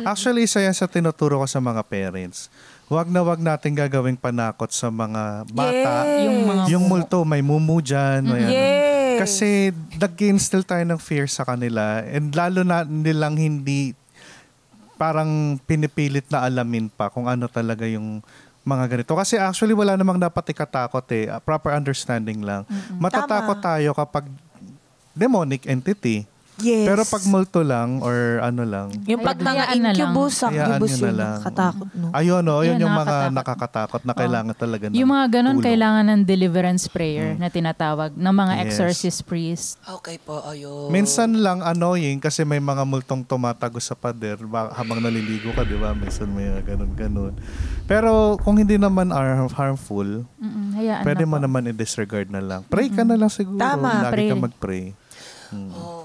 Actually, isa yan sa tinuturo ko sa mga parents. Wag nating gagawing panakot sa mga bata. Yes. Yung multo, may mumu dyan. May ano. Yes. Kasi nag-instill tayo ng fear sa kanila. And lalo na nilang hindi parang pinipilit na alamin pa kung ano talaga yung mga ganito. Kasi actually wala namang dapat ikatakot eh. Proper understanding lang. Matatakot tayo kapag demonic entity. Yes. Pero pag multo lang or ano lang. Yung pag mga Hayaan na lang. incubus, Hayaan succubus nyo na yun, lang. katakot, no? Ayun, no? Yun Yun, yung mga nakakatakot. nakakatakot na kailangan talaga ng Yung mga ganun, tulong. kailangan ng deliverance prayer na tinatawag ng mga Yes. exorcist priest. Okay po, ayun. Minsan lang annoying kasi may mga multong tumatago sa pader habang naliligo ka, di ba? Minsan may ganun-ganun. Pero kung hindi naman harmful, Hayaan pwede na mo po. naman i-disregard na lang. Pray ka na lang siguro. Tama, Lagi pray. ka mag-pray. Oh,